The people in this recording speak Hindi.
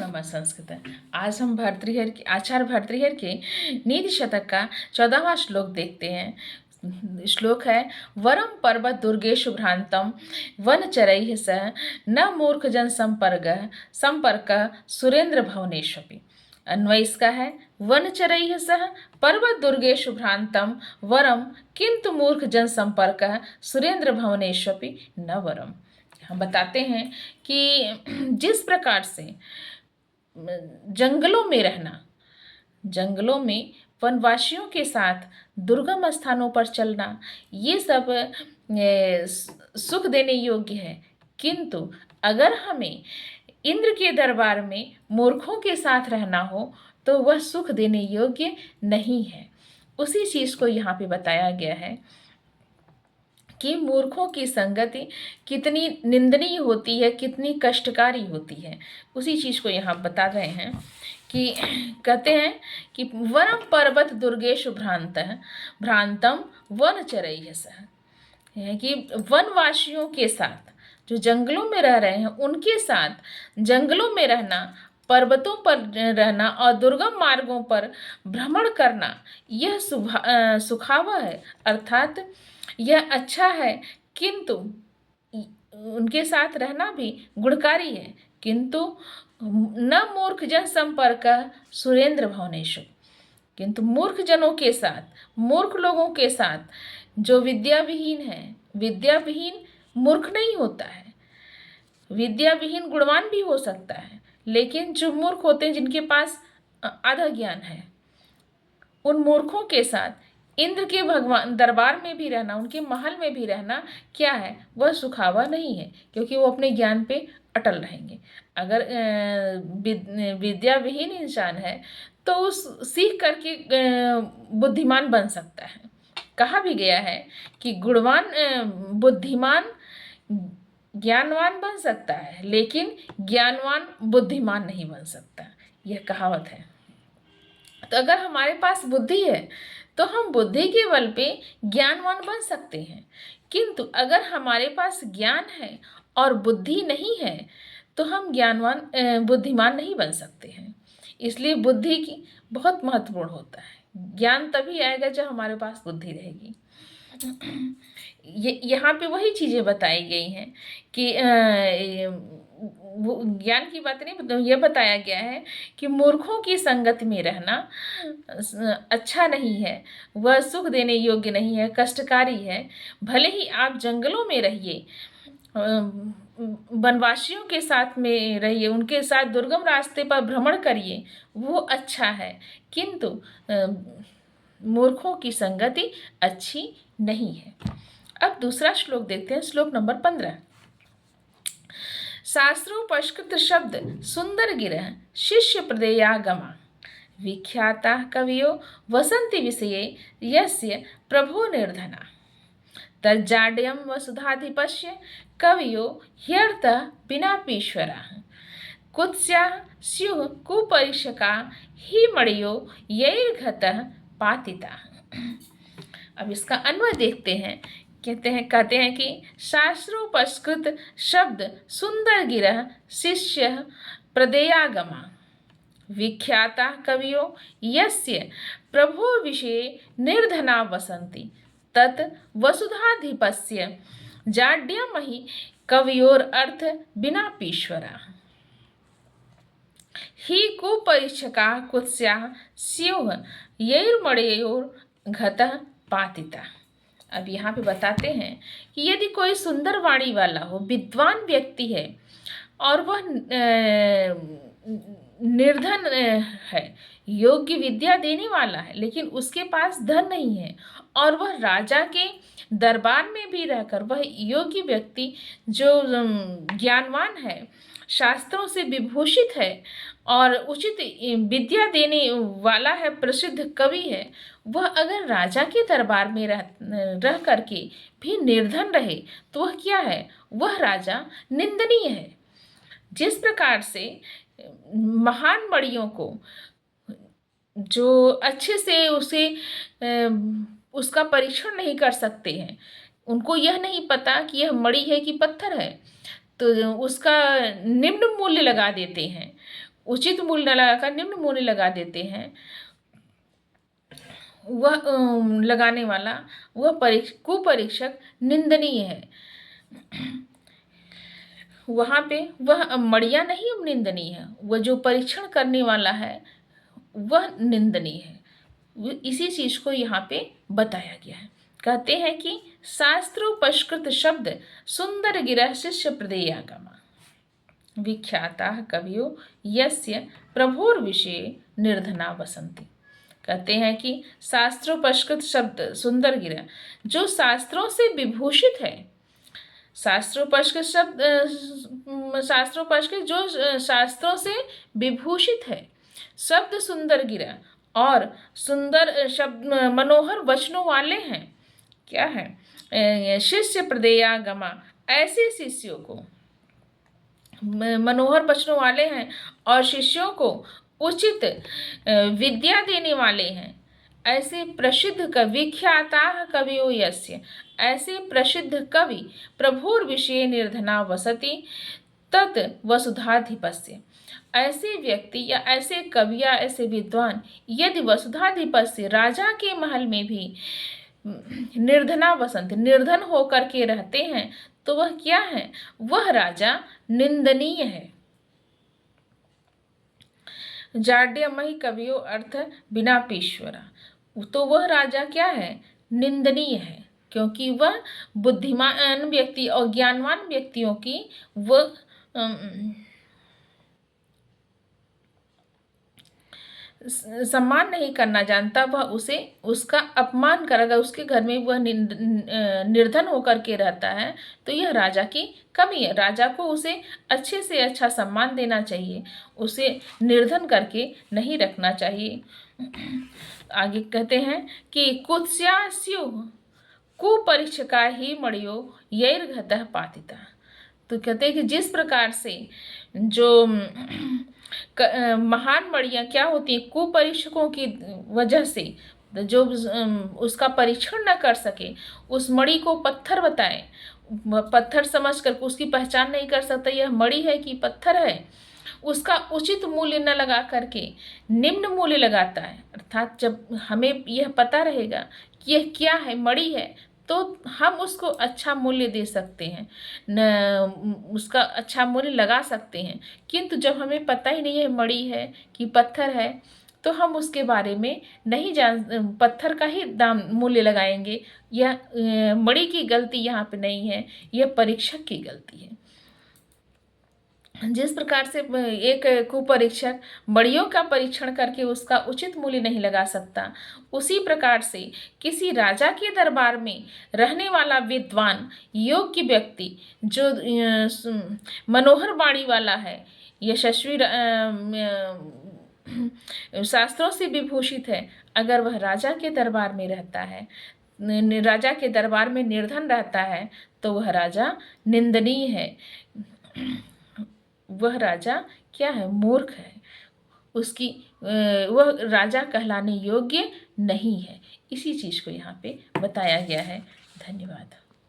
नमः संस्कृत। आज हम आचार्य भर्तृहरि के नीति शतक का 14वां श्लोक देखते हैं। श्लोक है वरम पर्वत दुर्गेशु भ्रांतम वनचरैः सह न मूर्ख जन संपर्क सुरेंद्र भवनेष्वपि। अन्वय इसका है वनचरैः सह पर्वत दुर्गेशु भ्रांतम वरम किंतु मूर्ख जन संपर्क सुरेंद्र भवनेष्वपि न वरम। हम बताते हैं कि जिस प्रकार से जंगलों में वनवासियों के साथ दुर्गम स्थानों पर चलना ये सब सुख देने योग्य है, किंतु अगर हमें इंद्र के दरबार में मूर्खों के साथ रहना हो तो वह सुख देने योग्य नहीं है। उसी चीज को यहाँ पे बताया गया है कि मूर्खों की संगति कितनी निंदनीय होती है, कितनी कष्टकारी होती है। उसी चीज को यहाँ बता रहे हैं कि कहते हैं कि वरम पर्वत दुर्गेशु भ्रांतम वनचरैः सह, कि वनवासियों के साथ जो जंगलों में रह रहे हैं उनके साथ जंगलों में रहना, पर्वतों पर रहना और दुर्गम मार्गों पर भ्रमण करना यह सुखावह है, अर्थात यह अच्छा है, किंतु उनके साथ रहना भी गुणकारी है। किंतु न मूर्ख जन संपर्क सुरेंद्र भवनेशु, किंतु मूर्ख जनों के साथ, मूर्ख लोगों के साथ जो विद्याविहीन है, विद्याविहीन मूर्ख नहीं होता है, विद्याविहीन गुणवान भी हो सकता है, लेकिन जो मूर्ख होते हैं जिनके पास आधा ज्ञान है, उन मूर्खों के साथ इंद्र के भगवान दरबार में भी रहना, उनके महल में भी रहना क्या है, वह सुखावा नहीं है, क्योंकि वो अपने ज्ञान पे अटल रहेंगे। अगर विद्या विहीन इंसान है तो उस सीख करके बुद्धिमान बन सकता है। कहा भी गया है कि गुणवान बुद्धिमान ज्ञानवान बन सकता है, लेकिन ज्ञानवान बुद्धिमान नहीं बन सकता, यह कहावत है। तो अगर हमारे पास बुद्धि है तो हम बुद्धि के बल पे ज्ञानवान बन सकते हैं, किंतु अगर हमारे पास ज्ञान है और बुद्धि नहीं है तो हम बुद्धिमान नहीं बन सकते हैं। इसलिए बुद्धि की बहुत महत्वपूर्ण होता है। ज्ञान तभी आएगा जब हमारे पास बुद्धि रहेगी। यहाँ पे वही चीजें बताई गई हैं कि ज्ञान की बात नहीं, यह बताया गया है कि मूर्खों की संगत में रहना अच्छा नहीं है, वह सुख देने योग्य नहीं है, कष्टकारी है। भले ही आप जंगलों में रहिए, वनवासियों के साथ में रहिए, उनके साथ दुर्गम रास्ते पर भ्रमण करिए, वो अच्छा है, किंतु मूर्खों की संगति अच्छी नहीं है। अब दूसरा श्लोक देखते हैं, श्लोक नंबर 15। शास्त्रोपष्कृत शब्द सुंदर गिरह शिष्य प्रदेयागमा विख्याता कवियो वसंति विषये यस्य प्रभो निर्धना तज्जाड्यम वसुधाधिपस्य कवियो ह्यर्थ पिनापीश्वरा कुत्स्या स्युः कुपरीक्षका ही मणियो यैर्घतः पातिता। अब इसका अन्वय देखते हैं। कहते हैं कि शास्त्रोपस्कृत शब्द सुंदर गिरह शिष्य प्रदेयागमा विख्याता कवियो यस्य प्रभो विषये निर्धना वसंति तत् वसुधाधिपस्य जाड्यमहि कवियोर अर्थ बिनापीश्वरा ही कुपरीक्षका कुत्स्या स्युः यैर्मणयोर घतः पातिता। अब यहाँ पे बताते हैं कि यदि कोई सुंदर वाणी वाला हो, विद्वान व्यक्ति है और वह निर्धन है, योग्य विद्या देने वाला है, लेकिन उसके पास धन नहीं है और वह राजा के दरबार में भी रहकर वह योग्य व्यक्ति जो ज्ञानवान है, शास्त्रों से विभूषित है और उचित विद्या देने वाला है, प्रसिद्ध कवि है, वह अगर राजा के दरबार में रह करके भी निर्धन रहे तो वह क्या है, वह राजा निंदनीय है। जिस प्रकार से महान मणियों को जो अच्छे से उसका परीक्षण नहीं कर सकते हैं, उनको यह नहीं पता कि यह मणि है कि पत्थर है, तो उसका निम्न मूल्य लगा देते हैं, उचित मूल्य न लगाकर निम्न मूल्य लगा देते हैं, वह लगाने वाला वह कुपरीक्षक निंदनीय है। वहाँ पे वह मड़िया नहीं निंदनीय है, वह जो परीक्षण करने वाला है वह निंदनीय है। इसी चीज को यहाँ पे बताया गया है। कहते हैं कि शास्त्रोपष्कृत शब्द सुंदर गिरह शिष्य प्रदेयागमा विख्याता कवियो यस्य प्रभोर विषय निर्धना बसंती। कहते हैं कि शास्त्रोपष्कृत शब्द सुंदर गिरह जो शास्त्रों से विभूषित है, शास्त्रोपष्कृत शब्द शास्त्रोपष्कृत जो शास्त्रों से विभूषित है, शब्द सुंदर गिरह और सुंदर शब्द मनोहर वचनों वाले हैं। क्या है? शिष्य प्रदेयागमा, ऐसे शिष्यों को मनोहर वचनों वाले हैं और शिष्यों को उचित विद्या देने वाले हैं। ऐसे प्रसिद्ध कवि विख्याता कवियो यस्य, ऐसे प्रसिद्ध कवि प्रभुर विषय निर्धना वसति तत् वसुधाधिपस्य। ऐसे व्यक्ति या ऐसे कवि या ऐसे विद्वान यदि वसुधाधिपस्य राजा के महल में भी निर्धना वसंत, निर्धन होकर के रहते हैं, तो वह क्या है? वह राजा निंदनीय है। जाड्यमयी कवियो अर्थ बिना पीश्वरा, तो वह राजा क्या है? निंदनीय है, क्योंकि वह बुद्धिमान व्यक्ति और ज्ञानवान व्यक्तियों की वह सम्मान नहीं करना जानता, वह उसे उसका अपमान करेगा। उसके घर में वह निर्धन होकर के रहता है, तो यह राजा की कमी है। राजा को उसे अच्छे से अच्छा सम्मान देना चाहिए, उसे निर्धन करके नहीं रखना चाहिए। आगे कहते हैं कि कुत्स्यास्यु कुपरीक्षका ही मणियो यैर्घतः पातिता। तो कहते हैं कि जिस प्रकार से जो महान मणियाँ क्या होती हैं, कुपरीक्षकों की वजह से जो उसका परीक्षण न कर सके, उस मणि को पत्थर बताए, पत्थर समझ कर उसकी पहचान नहीं कर सकता यह मणि है कि पत्थर है, उसका उचित मूल्य न लगा करके निम्न मूल्य लगाता है। अर्थात जब हमें यह पता रहेगा कि यह क्या है, मणि है, तो हम उसको अच्छा मूल्य दे सकते हैं, उसका अच्छा मूल्य लगा सकते हैं। किंतु जब हमें पता ही नहीं है मणि है कि पत्थर है, तो हम उसके बारे में नहीं पत्थर का ही दाम मूल्य लगाएंगे। यह मणि की गलती यहाँ पे नहीं है, यह परीक्षक की गलती है। जिस प्रकार से एक कुपरीक्षक मणियों का परीक्षण करके उसका उचित मूल्य नहीं लगा सकता, उसी प्रकार से किसी राजा के दरबार में रहने वाला विद्वान योग्य व्यक्ति जो मनोहर वाणी वाला है, यशस्वी शास्त्रों से विभूषित है, अगर वह राजा के दरबार में रहता है, राजा के दरबार में निर्धन रहता है, तो वह राजा निंदनीय है। वह राजा क्या है? मूर्ख है, उसकी वह राजा कहलाने योग्य नहीं है। इसी चीज को यहाँ पे बताया गया है। धन्यवाद।